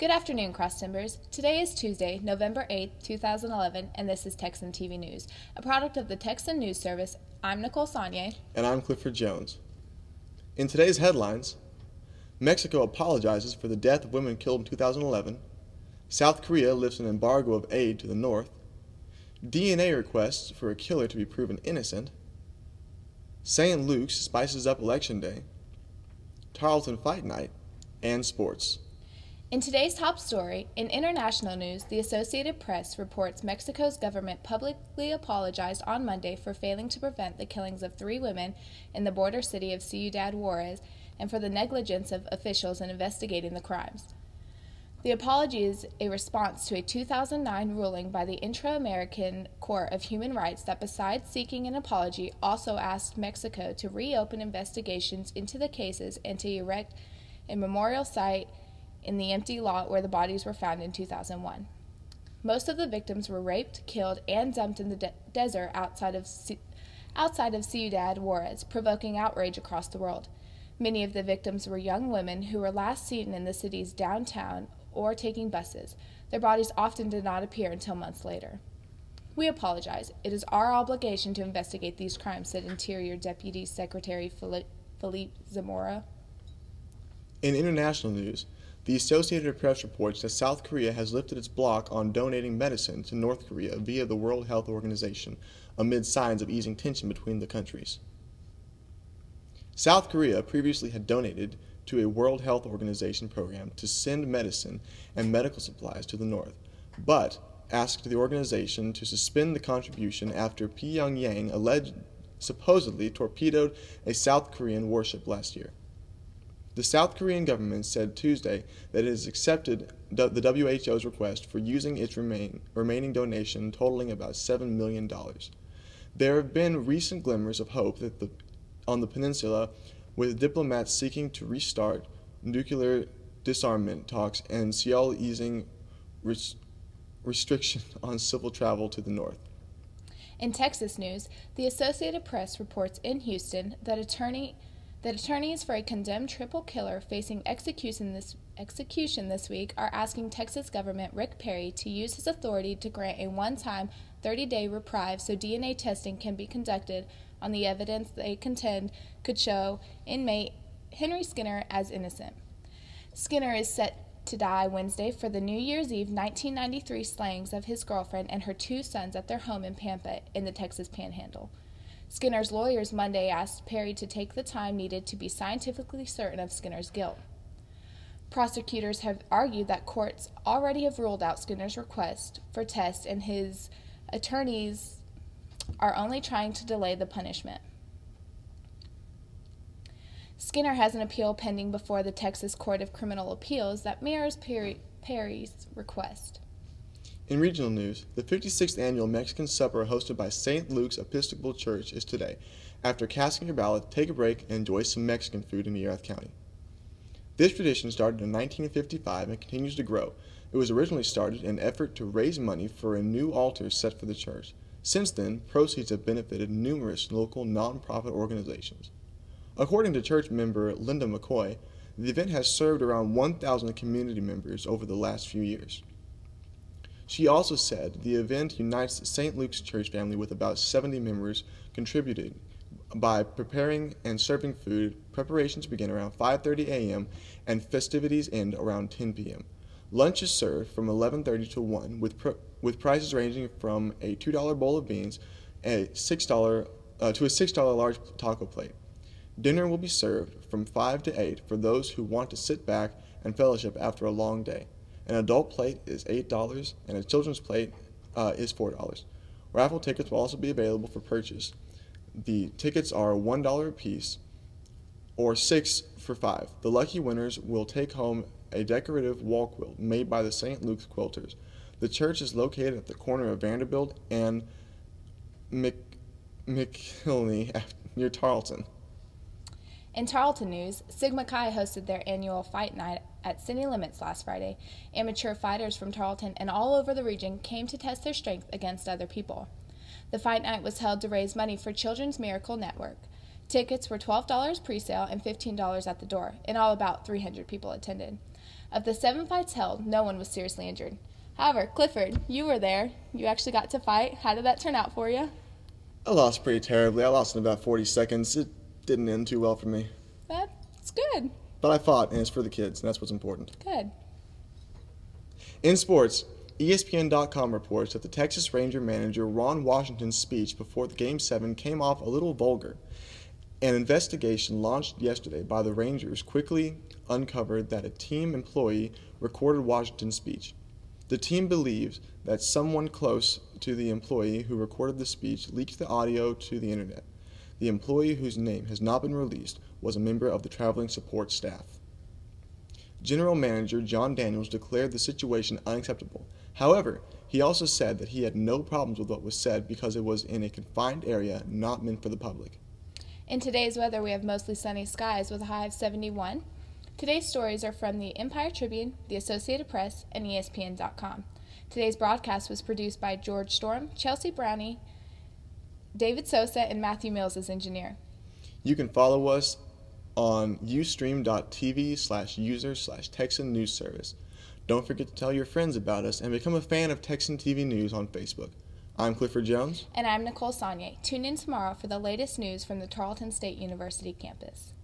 Good afternoon, Cross Timbers. Today is Tuesday, November 8th, 2011, and this is Texan TV News, a product of the Texan News Service. I'm Nicole Saunier. And I'm Clifford Jones. In today's headlines, Mexico apologizes for the death of women killed in 2011, South Korea lifts an embargo of aid to the north, DNA requests for a killer to be proven innocent, St. Luke's spices up Election Day, Charlton Fight Night, and sports. In today's top story, in international news, the Associated Press reports Mexico's government publicly apologized on Monday for failing to prevent the killings of 3 women in the border city of Ciudad Juarez and for the negligence of officials in investigating the crimes. The apology is a response to a 2009 ruling by the Inter-American Court of Human Rights that, besides seeking an apology, also asked Mexico to reopen investigations into the cases and to erect a memorial site in the empty lot where the bodies were found in 2001. Most of the victims were raped, killed, and dumped in the desert outside of Ciudad Juarez, provoking outrage across the world. Many of the victims were young women who were last seen in the city's downtown or taking buses. Their bodies often did not appear until months later. We apologize. It is our obligation to investigate these crimes, said Interior Deputy Secretary Felipe Zamora. In international news, the Associated Press reports that South Korea has lifted its block on donating medicine to North Korea via the World Health Organization, amid signs of easing tension between the countries. South Korea previously had donated to a World Health Organization program to send medicine and medical supplies to the North, but asked the organization to suspend the contribution after Pyongyang supposedly torpedoed a South Korean warship last year. The South Korean government said Tuesday that it has accepted the WHO's request for using its remaining donation totaling about $7 million. There have been recent glimmers of hope that on the peninsula, with diplomats seeking to restart nuclear disarmament talks and Seoul easing restrictions on civil travel to the north. In Texas news, the Associated Press reports in Houston that attorneys for a condemned triple killer facing execution this week are asking Texas government Rick Perry to use his authority to grant a one-time 30-day reprieve so DNA testing can be conducted on the evidence they contend could show inmate Henry Skinner as innocent. Skinner is set to die Wednesday for the New Year's Eve 1993 slayings of his girlfriend and her 2 sons at their home in Pampa in the Texas Panhandle. Skinner's lawyers Monday asked Perry to take the time needed to be scientifically certain of Skinner's guilt. Prosecutors have argued that courts already have ruled out Skinner's request for tests, and his attorneys are only trying to delay the punishment. Skinner has an appeal pending before the Texas Court of Criminal Appeals that mirrors Perry's request. In regional news, the 56th annual Mexican supper hosted by St. Luke's Episcopal Church is today. After casting your ballot, take a break and enjoy some Mexican food in Erath County. This tradition started in 1955 and continues to grow. It was originally started in an effort to raise money for a new altar set for the church. Since then, proceeds have benefited numerous local nonprofit organizations. According to church member Linda McCoy, the event has served around 1,000 community members over the last few years. She also said the event unites the St. Luke's church family with about 70 members contributed by preparing and serving food. Preparations begin around 5:30 a.m. and festivities end around 10 p.m. Lunch is served from 11:30 to 1 with prices ranging from a $2 bowl of beans to a $6 large taco plate. Dinner will be served from 5 to 8 for those who want to sit back and fellowship after a long day. An adult plate is $8 and a children's plate is $4. Raffle tickets will also be available for purchase. The tickets are $1 a piece or 6 for $5. The lucky winners will take home a decorative wall quilt made by the St. Luke's Quilters. The church is located at the corner of Vanderbilt and McKilney near Charlton. In Charlton news, Sigma Chi hosted their annual fight night at City Limits last Friday. Amateur fighters from Charlton and all over the region came to test their strength against other people. The fight night was held to raise money for Children's Miracle Network. Tickets were $12 pre-sale and $15 at the door. In all, about 300 people attended. Of the 7 fights held, no one was seriously injured. However, Clifford, you were there. You actually got to fight. How did that turn out for you? I lost pretty terribly. I lost in about 40 seconds. It didn't end too well for me. That's good. But I fought, and it's for the kids, and that's what's important. Good. In sports, ESPN.com reports that the Texas Ranger manager Ron Washington's speech before the Game 7 came off a little vulgar. An investigation launched yesterday by the Rangers quickly uncovered that a team employee recorded Washington's speech. The team believes that someone close to the employee who recorded the speech leaked the audio to the internet. The employee, whose name has not been released, was a member of the traveling support staff. General Manager John Daniels declared the situation unacceptable. However, he also said that he had no problems with what was said because it was in a confined area not meant for the public. In today's weather, we have mostly sunny skies with a high of 71. Today's stories are from the Empire Tribune, the Associated Press, and ESPN.com. Today's broadcast was produced by George Storm, Chelsea Brownie, David Sosa, and Matthew Mills as engineer. You can follow us on ustream.tv/user/Texan News Service. Don't forget to tell your friends about us and become a fan of Texan TV News on Facebook. I'm Clifford Jones. And I'm Nicole Saunier. Tune in tomorrow for the latest news from the Charlton State University campus.